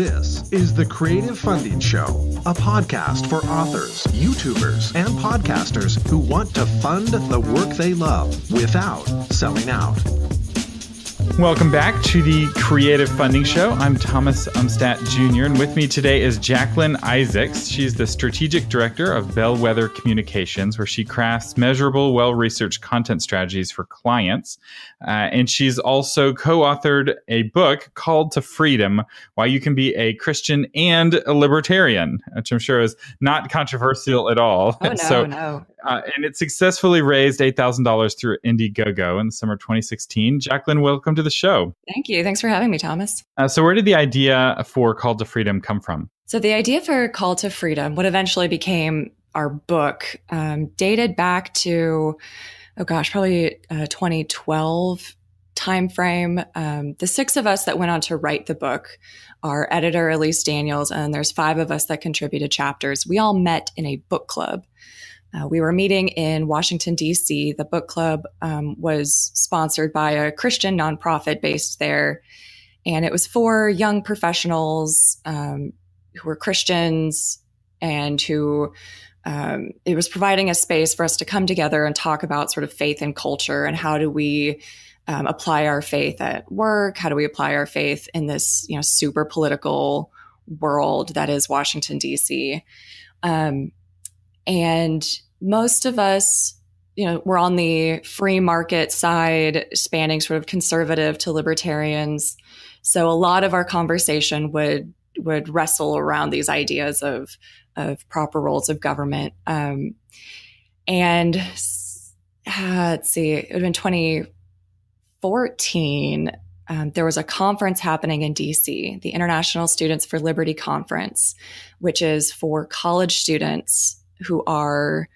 This is the Creative Funding Show, a podcast for authors, YouTubers, and podcasters who want to fund the work they love without selling out. Welcome back to the Creative Funding Show. I'm Thomas Umstadt Jr., and with me today is Jacqueline Isaacs. She's the Strategic Director of Bellwether Communications, where she crafts measurable, well-researched content strategies for clients. And she's also co-authored a book, Called to Freedom, Why You Can Be a Christian and a Libertarian, which I'm sure is not controversial at all. Oh, no. And it successfully raised $8,000 through Indiegogo in the summer of 2016. Jacqueline, welcome to the show. Thank you. Thanks for having me, Thomas. So where did the idea for Call to Freedom come from? So the idea for Call to Freedom, what eventually became our book, dated back to, probably 2012 timeframe. The six of us that went on to write the book, our editor, Elise Daniels, and there's five of us that contributed chapters. We all met in a book club. We were meeting in Washington, D.C. The book club was sponsored by a Christian nonprofit based there. And it was for young professionals who were Christians and who it was providing a space for us to come together and talk about sort of faith and culture and how do we apply our faith at work? How do we apply our faith in this, super political world that is Washington, D.C.? And most of us, we're on the free market side, spanning sort of conservative to libertarians. So a lot of our conversation would wrestle around these ideas of proper roles of government. And let's see, it would have been 2014. There was a conference happening in DC, the International Students for Liberty Conference, which is for college students who are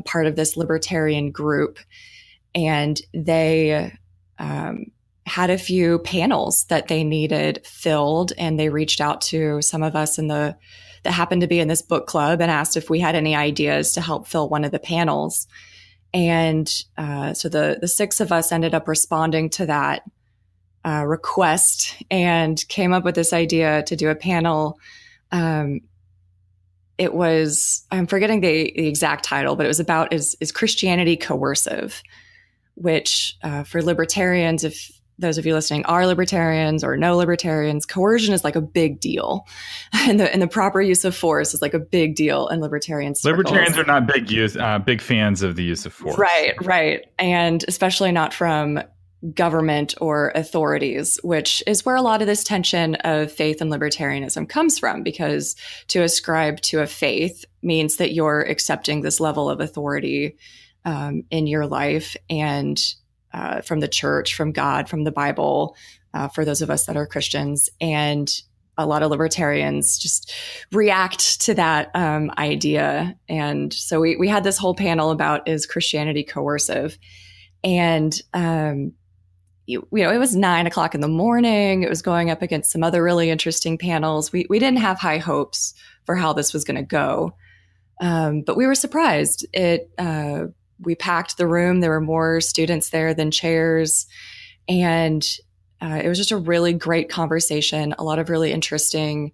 part of this libertarian group. And they had a few panels that they needed filled. And they reached out to some of us that happened to be in this book club and asked if we had any ideas to help fill one of the panels. And so the six of us ended up responding to that request and came up with this idea to do a panel. It was, I'm forgetting the exact title, but it was about is Christianity coercive? Which for libertarians, if those of you listening are libertarians or no libertarians, coercion is like a big deal. And the proper use of force is like a big deal in libertarian circles. Libertarians are not big fans of the use of force. Right. And especially not from government or authorities, which is where a lot of this tension of faith and libertarianism comes from, because to ascribe to a faith means that you're accepting this level of authority in your life and from the church, from God, from the Bible, for those of us that are Christians. And a lot of libertarians just react to that idea. And so we had this whole panel about, is Christianity coercive? And it was 9:00 in the morning. It was going up against some other really interesting panels. We didn't have high hopes for how this was going to go. But we were surprised. We packed the room. There were more students there than chairs. And it was just a really great conversation. A lot of really interesting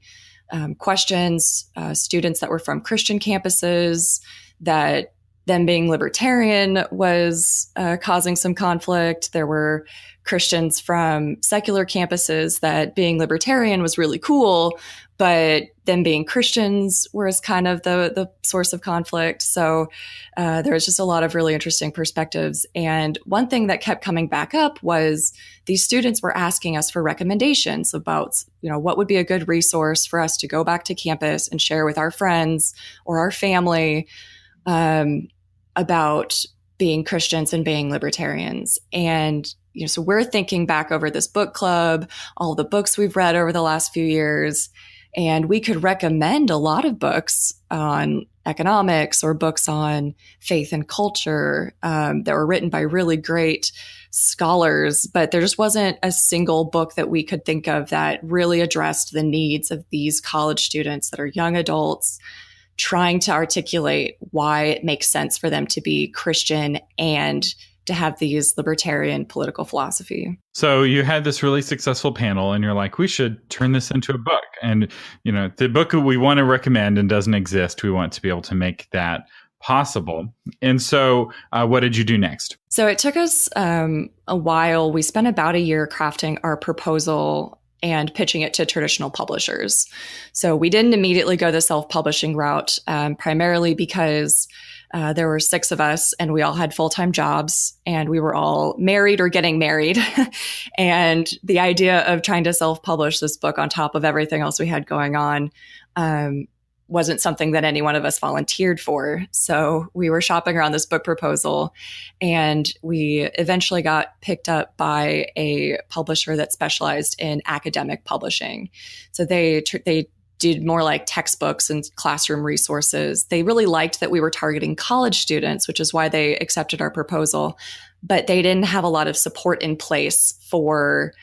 questions. Students that were from Christian campuses, that them being libertarian was causing some conflict. There were Christians from secular campuses that being libertarian was really cool, but them being Christians was kind of the source of conflict. So there was just a lot of really interesting perspectives. And one thing that kept coming back up was these students were asking us for recommendations about, what would be a good resource for us to go back to campus and share with our friends or our family about being Christians and being libertarians. And, so we're thinking back over this book club, all the books we've read over the last few years, and we could recommend a lot of books on economics or books on faith and culture that were written by really great scholars, but there just wasn't a single book that we could think of that really addressed the needs of these college students that are young adults trying to articulate why it makes sense for them to be Christian and to have these libertarian political philosophy. So you had this really successful panel and you're like, we should turn this into a book. And, the book we want to recommend and doesn't exist, we want to be able to make that possible. And so what did you do next? So it took us a while. We spent about a year crafting our proposal and pitching it to traditional publishers. So we didn't immediately go the self-publishing route, primarily because there were 6 of us and we all had full-time jobs and we were all married or getting married. And the idea of trying to self-publish this book on top of everything else we had going on wasn't something that any one of us volunteered for. So we were shopping around this book proposal and we eventually got picked up by a publisher that specialized in academic publishing. So they did more like textbooks and classroom resources. They really liked that we were targeting college students, which is why they accepted our proposal, but they didn't have a lot of support in place for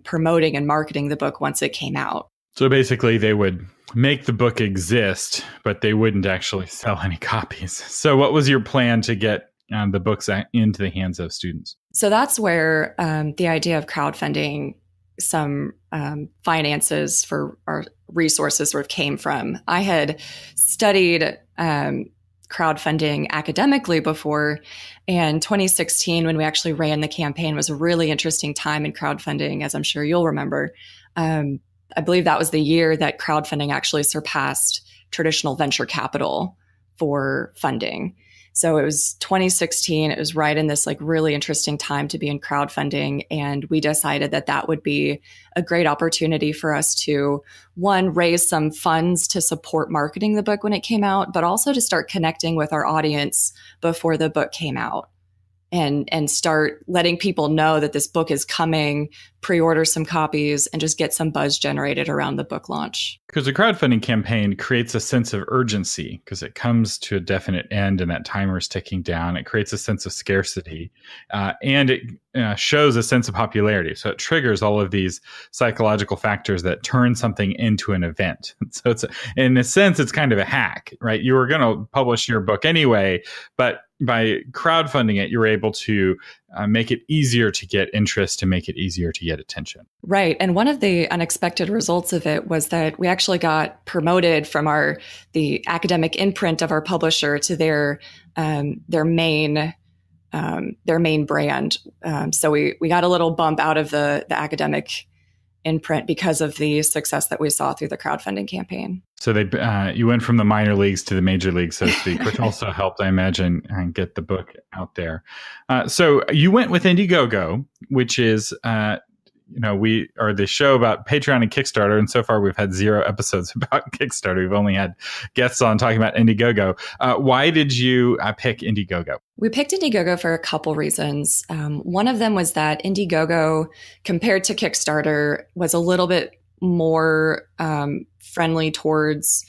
promoting and marketing the book once it came out. So basically they would make the book exist, but they wouldn't actually sell any copies. So what was your plan to get the books into the hands of students? So that's where the idea of crowdfunding some finances for our resources sort of came from. I had studied crowdfunding academically before, and 2016, when we actually ran the campaign, was a really interesting time in crowdfunding, as I'm sure you'll remember. I believe that was the year that crowdfunding actually surpassed traditional venture capital for funding. So it was 2016. It was right in this like really interesting time to be in crowdfunding. And we decided that that would be a great opportunity for us to, one, raise some funds to support marketing the book when it came out, but also to start connecting with our audience before the book came out. And start letting people know that this book is coming, pre-order some copies, and just get some buzz generated around the book launch. Because a crowdfunding campaign creates a sense of urgency because it comes to a definite end and that timer is ticking down. It creates a sense of scarcity and it shows a sense of popularity. So it triggers all of these psychological factors that turn something into an event. So in a sense, it's kind of a hack, right? You were going to publish your book anyway, but by crowdfunding it, you're able to make it easier to get interest, to make it easier to get attention. Right. And one of the unexpected results of it was that we actually got promoted from the academic imprint of our publisher to their main brand. So we got a little bump out of the academic imprint because of the success that we saw through the crowdfunding campaign. So you went from the minor leagues to the major leagues, so to speak, which also helped, I imagine, get the book out there. So you went with Indiegogo, which is, we are the show about Patreon and Kickstarter, and so far we've had 0 episodes about Kickstarter. We've only had guests on talking about Indiegogo. Why did you pick Indiegogo? We picked Indiegogo for a couple reasons. One of them was that Indiegogo, compared to Kickstarter, was a little bit more friendly towards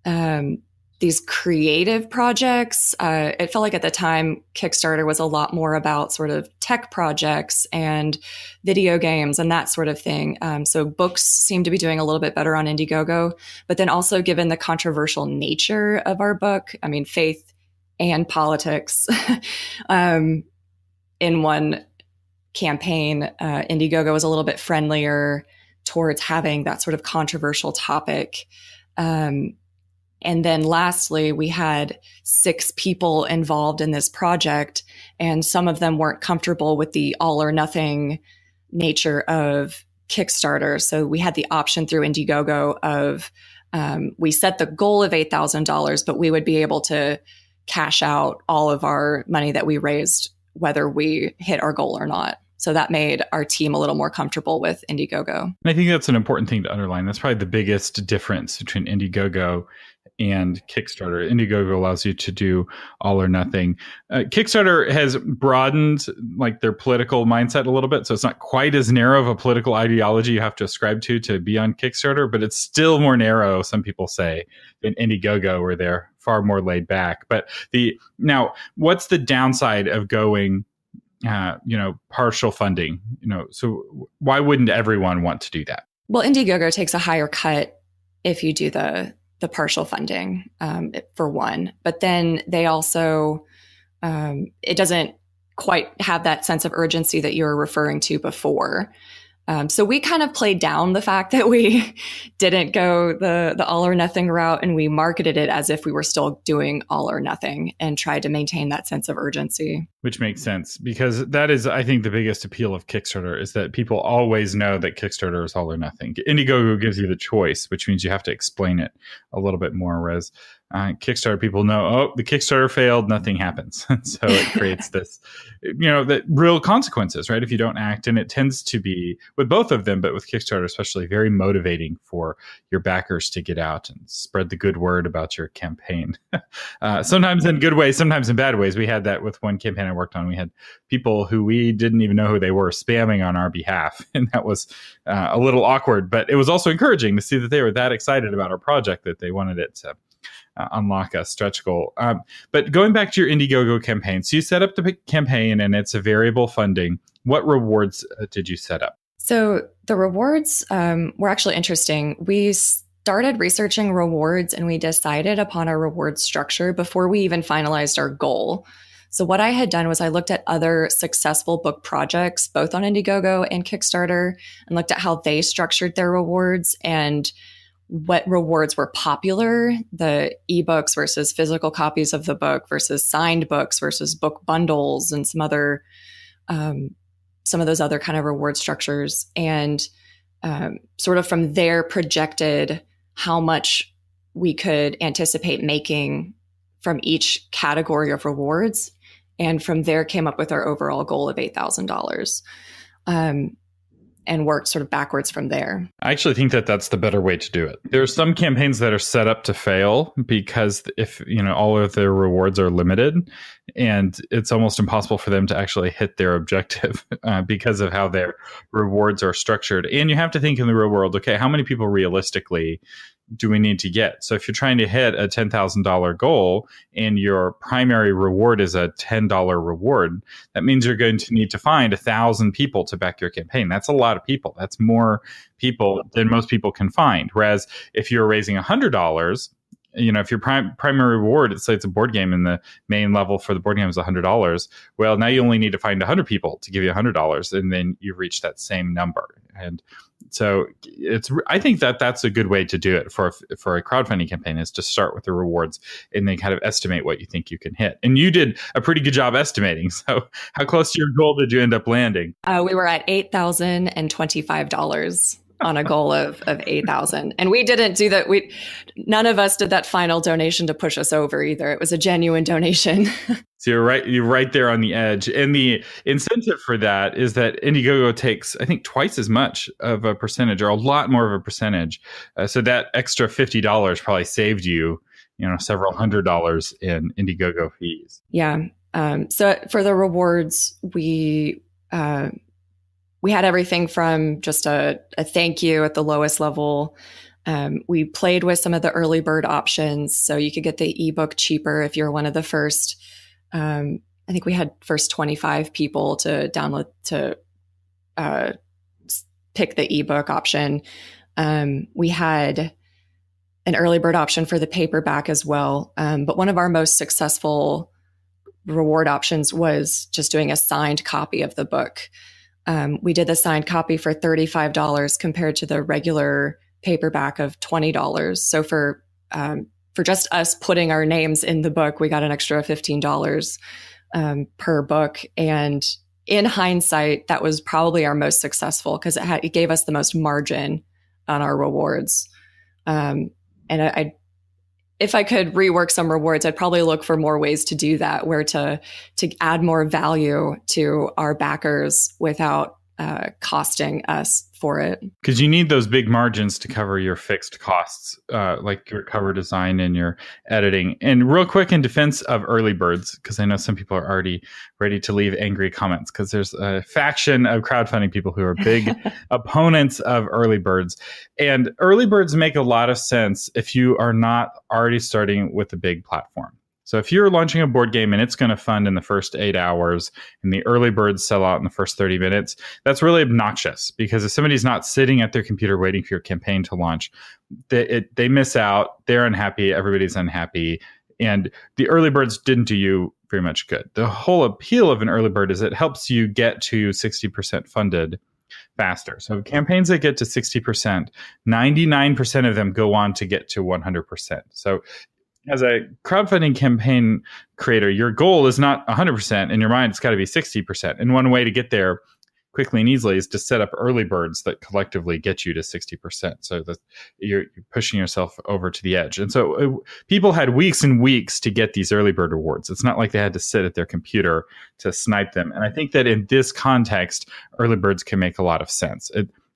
these creative projects. It felt like at the time, Kickstarter was a lot more about sort of tech projects and video games and that sort of thing. So books seem to be doing a little bit better on Indiegogo, but then also given the controversial nature of our book, I mean, faith and politics in one campaign, Indiegogo was a little bit friendlier towards having that sort of controversial topic. And then lastly, we had 6 people involved in this project, and some of them weren't comfortable with the all or nothing nature of Kickstarter. So we had the option through Indiegogo of, we set the goal of $8,000, but we would be able to cash out all of our money that we raised, whether we hit our goal or not. So that made our team a little more comfortable with Indiegogo. And I think that's an important thing to underline. That's probably the biggest difference between Indiegogo and Kickstarter. Indiegogo allows you to do all or nothing. Kickstarter has broadened like their political mindset a little bit. So it's not quite as narrow of a political ideology you have to ascribe to be on Kickstarter, but it's still more narrow, some people say, than Indiegogo, where they're far more laid back. But now, what's the downside of going partial funding? So why wouldn't everyone want to do that? Well, Indiegogo takes a higher cut if you do the partial funding, for one, but then they also, it doesn't quite have that sense of urgency that you were referring to before. So we kind of played down the fact that we didn't go the all or nothing route, and we marketed it as if we were still doing all or nothing and tried to maintain that sense of urgency. Which makes sense, because that is, I think, the biggest appeal of Kickstarter is that people always know that Kickstarter is all or nothing. Indiegogo gives you the choice, which means you have to explain it a little bit more, whereas Kickstarter, people know, oh, the Kickstarter failed, nothing happens. So it creates this, the real consequences, right? If you don't act. And it tends to be, with both of them, but with Kickstarter especially, very motivating for your backers to get out and spread the good word about your campaign. Sometimes in good ways, sometimes in bad ways. We had that with one campaign I worked on. We had people who we didn't even know who they were spamming on our behalf. And that was a little awkward, but it was also encouraging to see that they were that excited about our project that they wanted it to unlock a stretch goal. But going back to your Indiegogo campaign, so you set up the campaign and it's a variable funding. What rewards did you set up? So the rewards were actually interesting. We started researching rewards and we decided upon a reward structure before we even finalized our goal. So what I had done was I looked at other successful book projects, both on Indiegogo and Kickstarter, and looked at how they structured their rewards and what rewards were popular, the ebooks versus physical copies of the book versus signed books versus book bundles and some of those other kind of reward structures. And sort of from there projected how much we could anticipate making from each category of rewards. And from there came up with our overall goal of $8,000. And worked sort of backwards from there. I actually think that that's the better way to do it. There are some campaigns that are set up to fail because if all of their rewards are limited, and it's almost impossible for them to actually hit their objective because of how their rewards are structured. And you have to think in the real world, okay, how many people realistically do we need to get? So if you're trying to hit a $10,000 goal and your primary reward is a $10 reward, that means you're going to need to find 1,000 people to back your campaign. That's a lot of people. That's more people than most people can find. Whereas if you're raising $100, if your primary reward, say it's a board game and the main level for the board game is $100, well, now you only need to find 100 people to give you $100, and then you've reached that same number. And so I think that that's a good way to do it for a crowdfunding campaign, is to start with the rewards and then kind of estimate what you think you can hit. And you did a pretty good job estimating. So how close to your goal did you end up landing? We were at $8,025 on a goal of 8,000. And we didn't do that. None of us did that final donation to push us over either. It was a genuine donation. So you're right there on the edge. And the incentive for that is that Indiegogo takes, I think, twice as much of a percentage, or a lot more of a percentage. So that extra $50 probably saved you, several $100s in Indiegogo fees. Yeah. So for the rewards, we had everything from just a thank you at the lowest level. We played with some of the early bird options. So you could get the ebook cheaper if you're one of the first. I think we had first 25 people to download, to pick the ebook option. We had an early bird option for the paperback as well. But one of our most successful reward options was just doing a signed copy of the book. We did the signed copy for $35 compared to the regular paperback of $20. So for just us putting our names in the book, we got an extra $15 per book. And in hindsight, that was probably our most successful because it gave us the most margin on our rewards. And if I could rework some rewards, I'd probably look for more ways to do that, where to add more value to our backers without costing us for it. Because you need those big margins to cover your fixed costs, like your cover design and your editing. And real quick, in defense of early birds, because I know some people are already ready to leave angry comments, because there's a faction of crowdfunding people who are big opponents of early birds. And early birds make a lot of sense if you are not already starting with a big platform. So if you're launching a board game and it's going to fund in the first 8 hours and the early birds sell out in the first 30 minutes, that's really obnoxious, because if somebody's not sitting at their computer waiting for your campaign to launch, they miss out, they're unhappy, everybody's unhappy. And the early birds didn't do you very much good. The whole appeal of an early bird is it helps you get to 60% funded faster. So campaigns that get to 60%, 99% of them go on to get to 100%. So as a crowdfunding campaign creator, your goal is not 100%. In your mind, it's got to be 60%. And one way to get there quickly and easily is to set up early birds that collectively get you to 60%. So that you're pushing yourself over to the edge. And so people had weeks and weeks to get these early bird rewards. It's not like they had to sit at their computer to snipe them. And I think that in this context, early birds can make a lot of sense.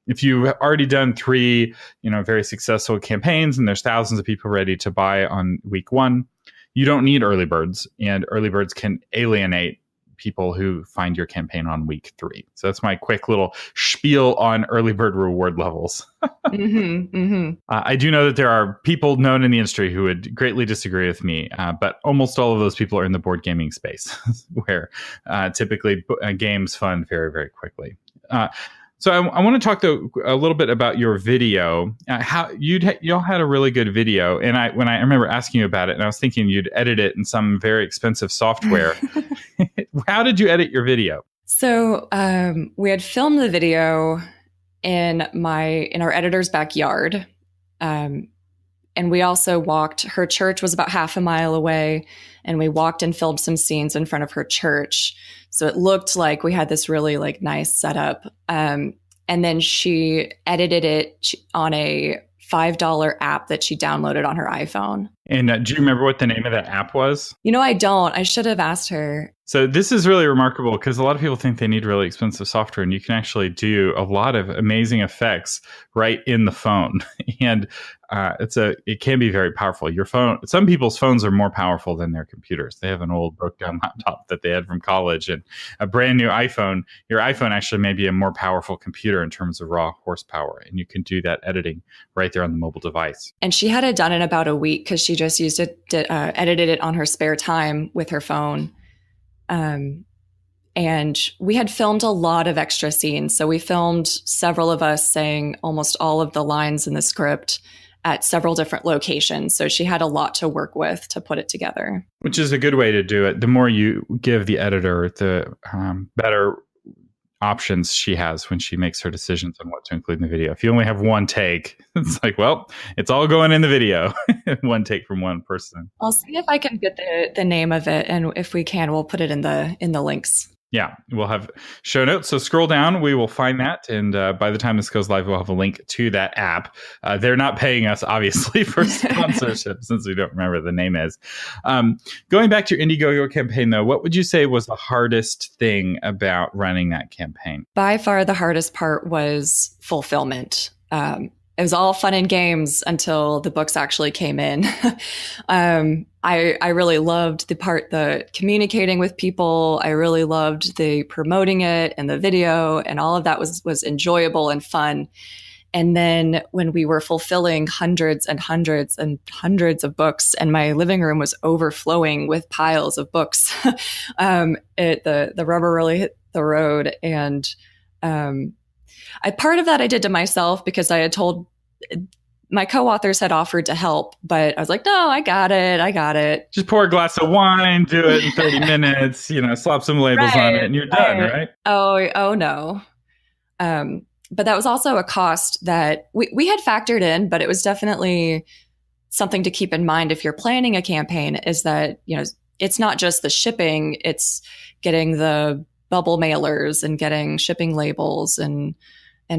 If you've already done 3, very successful campaigns and there's thousands of people ready to buy on week 1, you don't need early birds, and early birds can alienate people who find your campaign on week 3. So that's my quick little spiel on early bird reward levels. I do know that there are people known in the industry who would greatly disagree with me, but almost all of those people are in the board gaming space, where typically games fund very, very quickly. So I want to talk though a little bit about your video. How y'all had a really good video, and I remember asking you about it, and I was thinking you'd edit it in some very expensive software. How did you edit your video? So we had filmed the video in our editor's backyard, and we also walked. Her church was about half a mile away, and we walked and filmed some scenes in front of her church. So it looked like we had this really nice setup. And then she edited it on a $5 app that she downloaded on her iPhone. And do you remember what the name of that app was? I don't. I should have asked her. So this is really remarkable because a lot of people think they need really expensive software, and you can actually do a lot of amazing effects right in the phone. And it can be very powerful. Your phone, some people's phones are more powerful than their computers. They have an old broke down laptop that they had from college, and a brand new iPhone. Your iPhone actually may be a more powerful computer in terms of raw horsepower, and you can do that editing right there on the mobile device. And she had it done in about a week because she just used it, edited it on her spare time with her phone. And we had filmed a lot of extra scenes. So we filmed several of us saying almost all of the lines in the script at several different locations. So she had a lot to work with to put it together. Which is a good way to do it. The more you give the editor, the better options she has when she makes her decisions on what to include in the video. If you only have one take, it's like, well, it's all going in the video. One take from one person. I'll see if I can get the name of it, and if we can, we'll put it in the links. Yeah, we'll have show notes. So scroll down, we will find that. And by the time this goes live, we'll have a link to that app. They're not paying us, obviously, for sponsorship since we don't remember the name is. Going back to your Indiegogo campaign, though, what would you say was the hardest thing about running that campaign? By far, the hardest part was fulfillment. It was all fun and games until the books actually came in. I really loved the communicating with people. I really loved the promoting it and the video, and all of that was enjoyable and fun. And then when we were fulfilling hundreds and hundreds and hundreds of books, and my living room was overflowing with piles of books, the rubber really hit the road. And part of that I did to myself because I had told my co-authors had offered to help, but I was like, no, I got it. Just pour a glass of wine, do it in 30 minutes, slap some labels on it and you're done, right? Oh no. But that was also a cost that we had factored in, but it was definitely something to keep in mind if you're planning a campaign, is that, it's not just the shipping, it's getting the bubble mailers and getting shipping labels and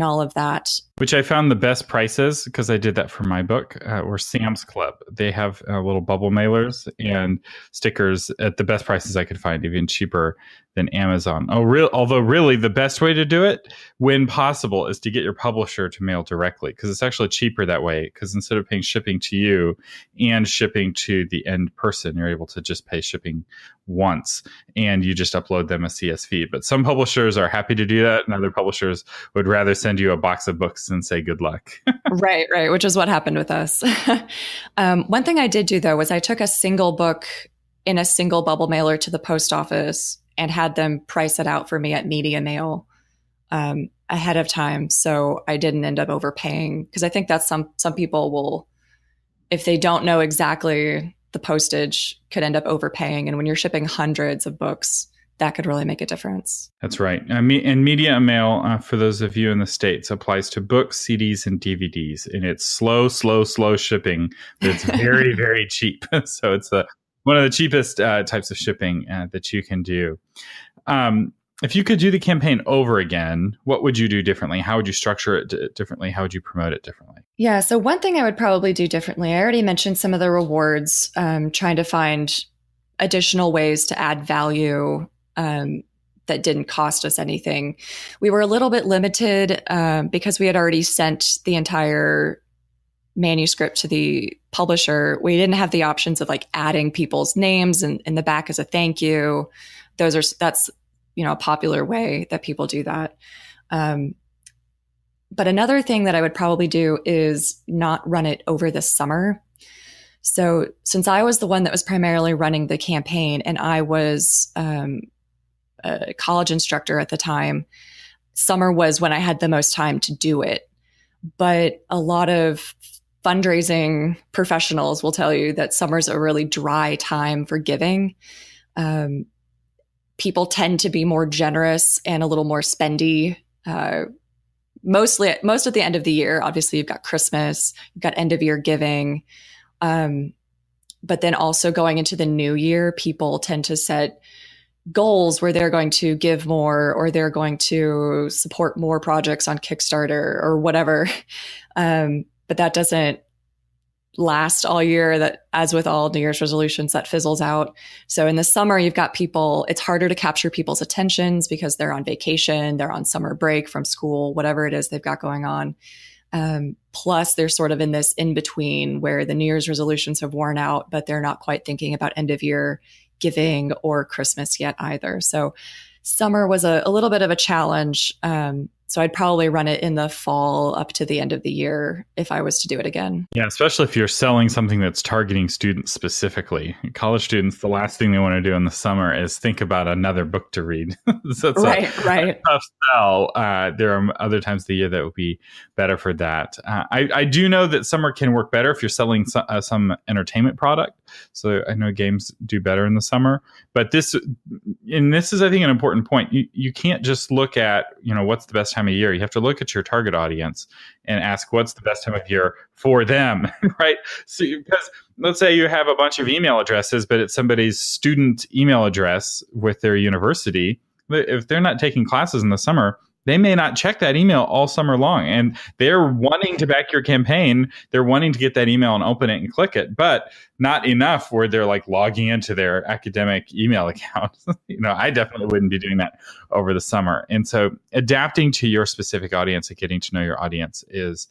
all of that. Which I found the best prices, because I did that for my book, were Sam's Club. They have little bubble mailers and stickers at the best prices I could find, even cheaper than Amazon. Although really the best way to do it, when possible, is to get your publisher to mail directly, because it's actually cheaper that way, because instead of paying shipping to you and shipping to the end person, you're able to just pay shipping once and you just upload them a CSV. But some publishers are happy to do that, and other publishers would rather send you a box of books and say good luck. Right, which is what happened with us. One thing I did do, though, was I took a single book in a single bubble mailer to the post office and had them price it out for me at Media Mail ahead of time. So I didn't end up overpaying, because I think that some people will, if they don't know exactly the postage could end up overpaying. And when you're shipping hundreds of books, that could really make a difference. That's right. And media and mail, for those of you in the States, applies to books, CDs, and DVDs. And it's slow shipping, but it's very, very cheap. So it's one of the cheapest types of shipping that you can do. If you could do the campaign over again, what would you do differently? How would you structure it differently? How would you promote it differently? Yeah, so one thing I would probably do differently, I already mentioned some of the rewards, trying to find additional ways to add value that didn't cost us anything. We were a little bit limited because we had already sent the entire manuscript to the publisher. We didn't have the options of like adding people's names in the back as a thank you. That's a popular way that people do that. But another thing that I would probably do is not run it over the summer. So since I was the one that was primarily running the campaign and I was a college instructor at the time, summer was when I had the most time to do it. But a lot of fundraising professionals will tell you that summer's a really dry time for giving. People tend to be more generous and a little more spendy. Most at the end of the year. Obviously, you've got Christmas, you've got end of year giving. But then also going into the new year, people tend to set goals where they're going to give more or they're going to support more projects on Kickstarter or whatever. But that doesn't last all year. That, as with all New Year's resolutions, that fizzles out. So in the summer, you've got people, it's harder to capture people's attentions because they're on vacation, they're on summer break from school, whatever it is they've got going on. Plus, they're sort of in this in between where the New Year's resolutions have worn out, but they're not quite thinking about end of year giving or Christmas yet either. So summer was a little bit of a challenge. So I'd probably run it in the fall up to the end of the year if I was to do it again. Yeah, especially if you're selling something that's targeting students specifically. College students, the last thing they want to do in the summer is think about another book to read. So it's a tough sell. There are other times of the year that would be better for that. I do know that summer can work better if you're selling some entertainment product. So I know games do better in the summer. But this is, I think, an important point. You can't just look at, what's the best time of year. You have to look at your target audience and ask what's the best time of year for them, right? So, because let's say you have a bunch of email addresses, but it's somebody's student email address with their university. If they're not taking classes in the summer, they may not check that email all summer long. And they're wanting to back your campaign. They're wanting to get that email and open it and click it, but not enough where they're like logging into their academic email account. I definitely wouldn't be doing that over the summer. And so adapting to your specific audience and getting to know your audience is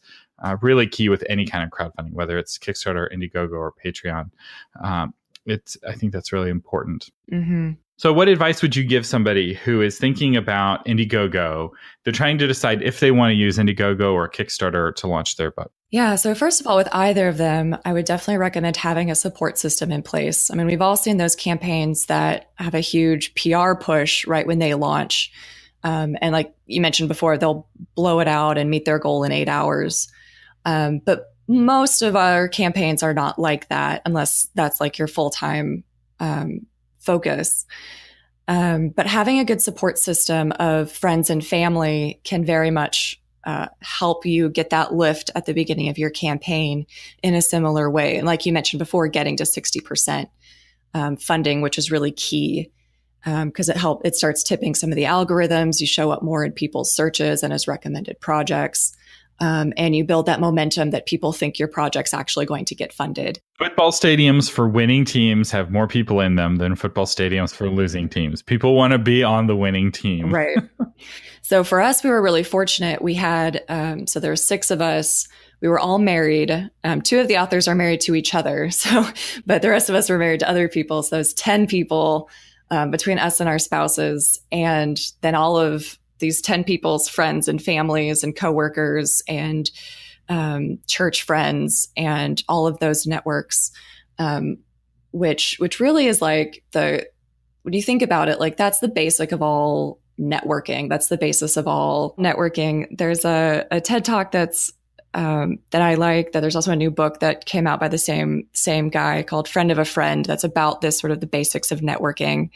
really key with any kind of crowdfunding, whether it's Kickstarter, Indiegogo, or Patreon. I think that's really important. Mm-hmm. So what advice would you give somebody who is thinking about Indiegogo? They're trying to decide if they want to use Indiegogo or Kickstarter to launch their book. Yeah. So first of all, with either of them, I would definitely recommend having a support system in place. I mean, we've all seen those campaigns that have a huge PR push right when they launch. And like you mentioned before, they'll blow it out and meet their goal in 8 hours. But most of our campaigns are not like that, unless that's like your full-time focus. But having a good support system of friends and family can very much help you get that lift at the beginning of your campaign in a similar way. And like you mentioned before, getting to 60% funding, which is really key because it starts tipping some of the algorithms. You show up more in people's searches and as recommended projects. And you build that momentum that people think your project's actually going to get funded. Football stadiums for winning teams have more people in them than football stadiums for losing teams. People want to be on the winning team. Right. So for us, we were really fortunate. We had, so there were 6 of us. We were all married. 2 of the authors are married to each other. But the rest of us were married to other people. So there's 10 people between us and our spouses. And then all of these 10 people's friends and families and coworkers and church friends and all of those networks, which really is like when you think about it, like that's the basic of all networking. That's the basis of all networking. There's a TED Talk that's that I like. That there's also a new book that came out by the same guy called Friend of a Friend that's about this sort of the basics of networking.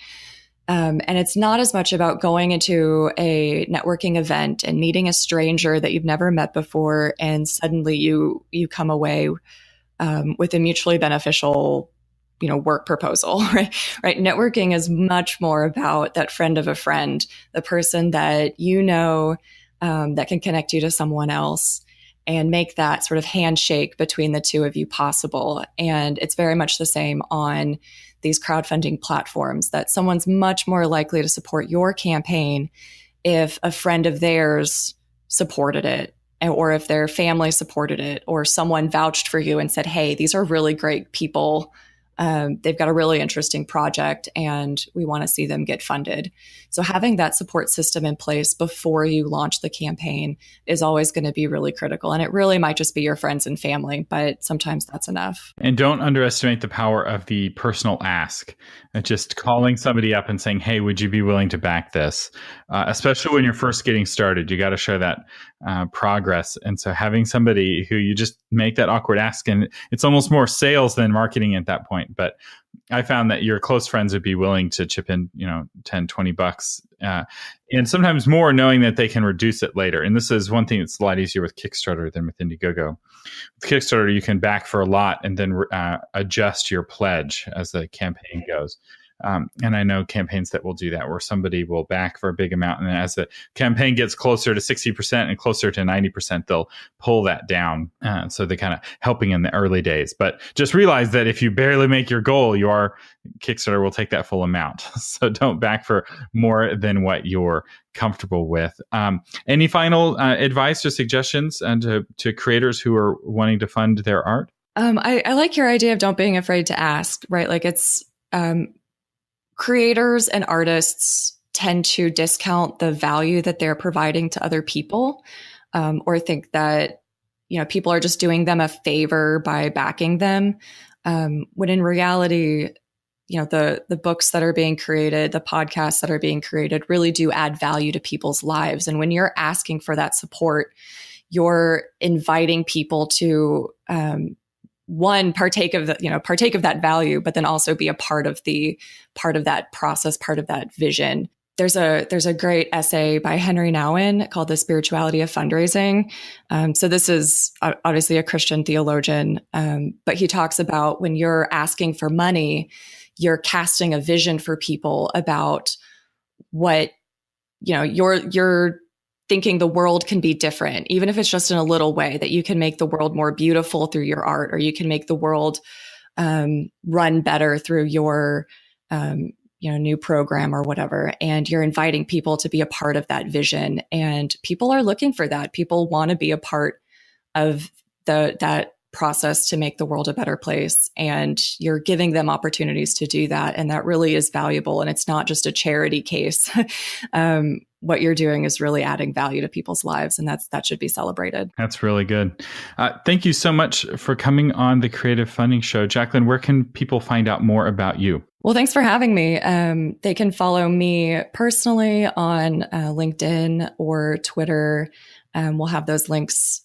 And it's not as much about going into a networking event and meeting a stranger that you've never met before, and suddenly you come away with a mutually beneficial, work proposal, right? Right. Networking is much more about that friend of a friend, the person that that can connect you to someone else and make that sort of handshake between the two of you possible. And it's very much the same on these crowdfunding platforms, that someone's much more likely to support your campaign if a friend of theirs supported it, or if their family supported it, or someone vouched for you and said, hey, these are really great people. They've got a really interesting project and we want to see them get funded. So having that support system in place before you launch the campaign is always going to be really critical. And it really might just be your friends and family, but sometimes that's enough. And don't underestimate the power of the personal ask. Just calling somebody up and saying, hey, would you be willing to back this? Especially when you're first getting started, you got to show that progress. And so having somebody who you just make that awkward ask, and it's almost more sales than marketing at that point. But I found that your close friends would be willing to chip in, $10-20, and sometimes more, knowing that they can reduce it later. And this is one thing that's a lot easier with Kickstarter than with Indiegogo. With Kickstarter, you can back for a lot and then adjust your pledge as the campaign goes. And I know campaigns that will do that, where somebody will back for a big amount, and as the campaign gets closer to 60% and closer to 90%, they'll pull that down. So they're kind of helping in the early days. But just realize that if you barely make your goal, your Kickstarter will take that full amount. So don't back for more than what you're comfortable with. Any final advice or suggestions to creators who are wanting to fund their art? I like your idea of don't being afraid to ask, right? Like it's creators and artists tend to discount the value that they're providing to other people, or think that, people are just doing them a favor by backing them. When in reality, the books that are being created, the podcasts that are being created really do add value to people's lives. And when you're asking for that support, you're inviting people to, one, partake of that value, but then also be a part of that process, part of that vision. There's a great essay by Henry Nouwen called The Spirituality of Fundraising. So this is obviously a Christian theologian, but he talks about when you're asking for money, you're casting a vision for people about what, you're thinking the world can be different, even if it's just in a little way, that you can make the world more beautiful through your art, or you can make the world run better through your new program or whatever. And you're inviting people to be a part of that vision. And people are looking for that. People want to be a part of that process to make the world a better place. And you're giving them opportunities to do that. And that really is valuable. And it's not just a charity case. What you're doing is really adding value to people's lives, and that should be celebrated. That's really good. Thank you so much for coming on the Creative Funding Show. Jacqueline, where can people find out more about you? Well, thanks for having me. They can follow me personally on LinkedIn or Twitter. We'll have those links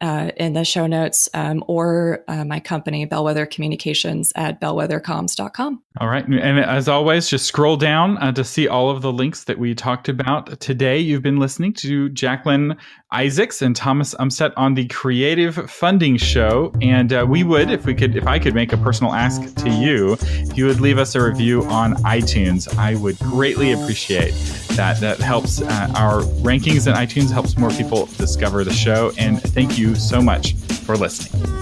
in the show notes, or my company, Bellwether Communications, at bellwethercoms.com. All right. And as always, just scroll down to see all of the links that we talked about today. You've been listening to Jacqueline Isaacs and Thomas Umstattd on the Creative Funding Show. And we would, if I could make a personal ask to you, if you would leave us a review on iTunes, I would greatly appreciate that. That helps our rankings in iTunes, helps more people discover the show. And thank you so much for listening.